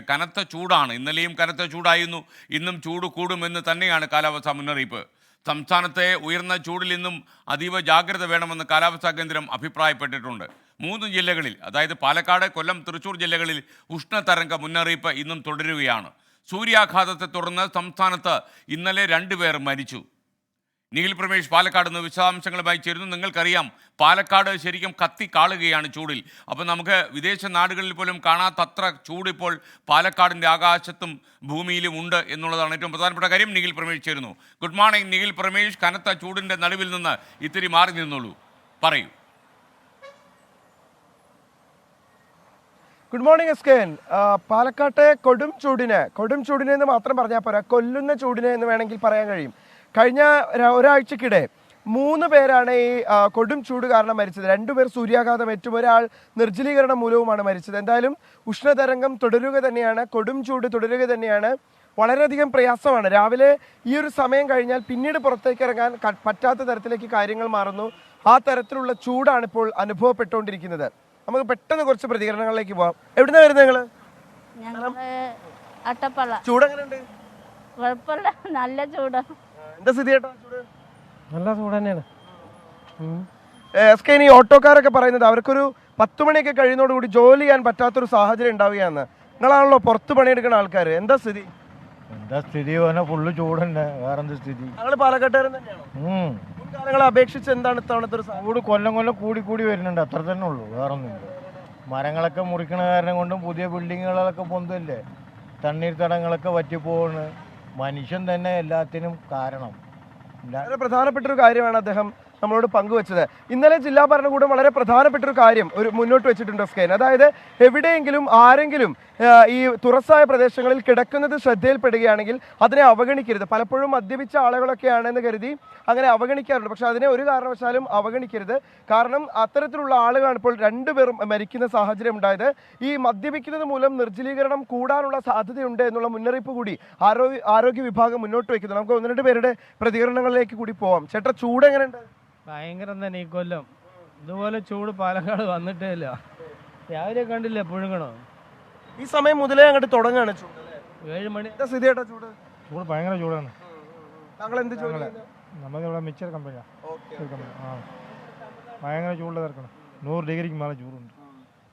കനത്ത ചൂടാണ്. ഇന്നലെയും കനത്ത ചൂടായിരുന്നു, ഇന്നും ചൂട് കൂടുമെന്ന് തന്നെയാണ് കാലാവസ്ഥാ മുന്നറിയിപ്പ്. സംസ്ഥാനത്തെ ഉയർന്ന ചൂടിൽ നിന്നും അതീവ ജാഗ്രത വേണമെന്ന് കാലാവസ്ഥാ കേന്ദ്രം അഭിപ്രായപ്പെട്ടിട്ടുണ്ട്. 3 ജില്ലകളിൽ, അതായത് പാലക്കാട്, കൊല്ലം, തൃശ്ശൂർ ജില്ലകളിൽ ഉഷ്ണതരംഗ മുന്നറിയിപ്പ് ഇന്നും തുടരുകയാണ്. സൂര്യാഘാതത്തെ തുടർന്ന് സംസ്ഥാനത്ത് ഇന്നലെ 2 പേർ മരിച്ചു. നിഖിൽ പ്രമേഷ് പാലക്കാട് നിന്ന് വിശദാംശങ്ങളുമായി ചേരുന്നു. നിങ്ങൾക്കറിയാം, പാലക്കാട് ശരിക്കും കത്തിക്കാളുകയാണ് ചൂടിൽ. അപ്പോൾ നമുക്ക് വിദേശ നാടുകളിൽ പോലും കാണാത്തത്ര ചൂട് ഇപ്പോൾ പാലക്കാടിൻ്റെ ആകാശത്തും ഭൂമിയിലും ഉണ്ട് എന്നുള്ളതാണ് ഏറ്റവും പ്രധാനപ്പെട്ട കാര്യം. നിഖിൽ പ്രമേഷ് ചേരുന്നു. Good morning Nikhil Pramesh. കനത്ത ചൂടിൻ്റെ നടുവിൽ നിന്ന് ഇത്തിരി മാറി നിന്നുള്ളൂ, പറയൂ. ഗുഡ് മോർണിംഗ് എസ്കേൻ. പാലക്കാട്ടെ കൊടും ചൂടിനെ എന്ന് മാത്രം പറഞ്ഞാൽ പോരാ, കൊല്ലുന്ന ചൂടിനെ എന്ന് വേണമെങ്കിൽ പറയാൻ കഴിയും. കഴിഞ്ഞ ഒരാഴ്ചക്കിടെ 3 പേരാണ് ഈ കൊടും ചൂട് കാരണം മരിച്ചത്. 2 പേർ സൂര്യാഘാതമേറ്റും, ഒരാൾ നിർജ്ജലീകരണം മൂലവുമാണ് മരിച്ചത്. എന്തായാലും ഉഷ്ണതരംഗം തുടരുക തന്നെയാണ്, കൊടും ചൂട് തുടരുക തന്നെയാണ്. വളരെയധികം പ്രയാസമാണ്. രാവിലെ ഈ ഒരു സമയം കഴിഞ്ഞാൽ പിന്നീട് പുറത്തേക്ക് ഇറങ്ങാൻ പറ്റാത്ത തരത്തിലേക്ക് കാര്യങ്ങൾ മാറുന്നു. ആ തരത്തിലുള്ള ചൂടാണ് ഇപ്പോൾ അനുഭവപ്പെട്ടുകൊണ്ടിരിക്കുന്നത്. നമുക്ക് പെട്ടെന്ന് കുറച്ച് പ്രതികരണങ്ങളിലേക്ക് പോവാം. എവിടുന്നാ വരുന്നത് നിങ്ങള്? ചൂട് എങ്ങനെയുണ്ട്? കുഴപ്പമില്ല, നല്ല ചൂട്. എന്താ സ്ഥിതി ചേട്ടാ? ചൂട് നല്ല ചൂട് തന്നെയാണ്. എസ്കെ, ഈ ഓട്ടോക്കാരൊക്കെ പറയുന്നത് അവർക്കൊരു 10 മണിയൊക്കെ കഴിയുന്നതോടുകൂടി ജോലി ചെയ്യാൻ പറ്റാത്തൊരു സാഹചര്യം ഉണ്ടാവുകയാന്ന്. നിങ്ങളാണല്ലോ പുറത്ത് പണിയെടുക്കുന്ന ആൾക്കാർ, എന്താ സ്ഥിതി? ഫുള്ള് ചൂടുണ്ട്. വേറെന്ത് സ്ഥിതി? ഞങ്ങൾ പാലക്കാട്ടുകാരൻ തന്നെയാണോ? മുൻകാലങ്ങളെ അപേക്ഷിച്ച് എന്താണ് ഇത്തവണത്തെ ഒരു ചൂട് കൊല്ലം കൂടി വരുന്നുണ്ട്, അത്ര തന്നെ ഉള്ളൂ, വേറൊന്നുമില്ല. മരങ്ങളൊക്കെ മുറിക്കണ കാരണം കൊണ്ടും പുതിയ ബിൽഡിങ്ങുകളൊക്കെ പൊന്തല്ലേ, തണ്ണീർത്തടങ്ങളൊക്കെ വറ്റിപ്പോണ്. മനുഷ്യൻ തന്നെ എല്ലാത്തിനും കാരണം. വളരെ പ്രധാനപ്പെട്ട ഒരു കാര്യമാണ് അദ്ദേഹം നമ്മളോട് പങ്കുവച്ചത്. ഇന്നലെ ജില്ലാ ഭരണകൂടം വളരെ പ്രധാനപ്പെട്ട ഒരു കാര്യം മുന്നോട്ട് വെച്ചിട്ടുണ്ട് സ്കൈൻ. അതായത് എവിടെയെങ്കിലും ആരെങ്കിലും ഈ തുറസായ പ്രദേശങ്ങളിൽ കിടക്കുന്നത് ശ്രദ്ധയിൽപ്പെടുകയാണെങ്കിൽ അതിനെ അവഗണിക്കരുത്. പലപ്പോഴും മദ്യപിച്ച ആളുകളൊക്കെയാണെന്ന് കരുതി അങ്ങനെ അവഗണിക്കാറുണ്ട്. പക്ഷെ അതിനെ ഒരു കാരണവശാലും അവഗണിക്കരുത്. കാരണം അത്തരത്തിലുള്ള ആളുകളാണ് ഇപ്പോൾ 2 പേർ മരിക്കുന്ന സാഹചര്യം ഉണ്ടായത്. ഈ മദ്യപിക്കുന്നത് മൂലം നിർജ്ജലീകരണം കൂടാനുള്ള സാധ്യതയുണ്ട് എന്നുള്ള മുന്നറിയിപ്പ് കൂടി ആരോഗ്യ വിഭാഗം മുന്നോട്ട് വയ്ക്കുന്നു. നമുക്ക് 1-2 പേരുടെ പ്രതികരണങ്ങളിലേക്ക് കൂടി പോവാം. ചേട്ടാ, ചൂട് എങ്ങനെയുണ്ട്? ഭയങ്കരം തന്നെ. ഈ കൊല്ലം ഇതുപോലെ ചൂട് പാലക്കാട് വന്നിട്ടേ ഇല്ല. രാവിലെ കണ്ടില്ലേ പുഴുങ്ങണോ? ഈ സമയം മുതലേ അങ്ങോട്ട് തുടങ്ങുകയാണ് ചൂട്. 7 മണി. എന്താ സ്ഥിതി ചേട്ടാ? ചൂട് ഭയങ്കര ചൂടാണ്. താങ്കൾ എന്ത് ജോലി? നമുക്കിവിടെ മിക്സർ കമ്പനിയാണ്. ഭയങ്കര ചൂട് തീർക്കണം. 100 ഡിഗ്രിക്ക് മേലെ ചൂടുണ്ട്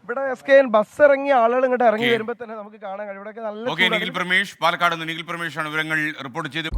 ഇവിടെ. എസ്കെൻ ബസ് ഇറങ്ങിയ ആളുകൾ ഇങ്ങോട്ട് ഇറങ്ങി വരുമ്പോൾ തന്നെ നമുക്ക് കാണാൻ കഴിയും. ഇവിടെ നല്ല നിഖിൽ പ്രമേഷ് പാലക്കാട് നിന്ന്. നിഖിൽ പ്രമേഷാണ് വിവരങ്ങൾ റിപ്പോർട്ട് ചെയ്ത്.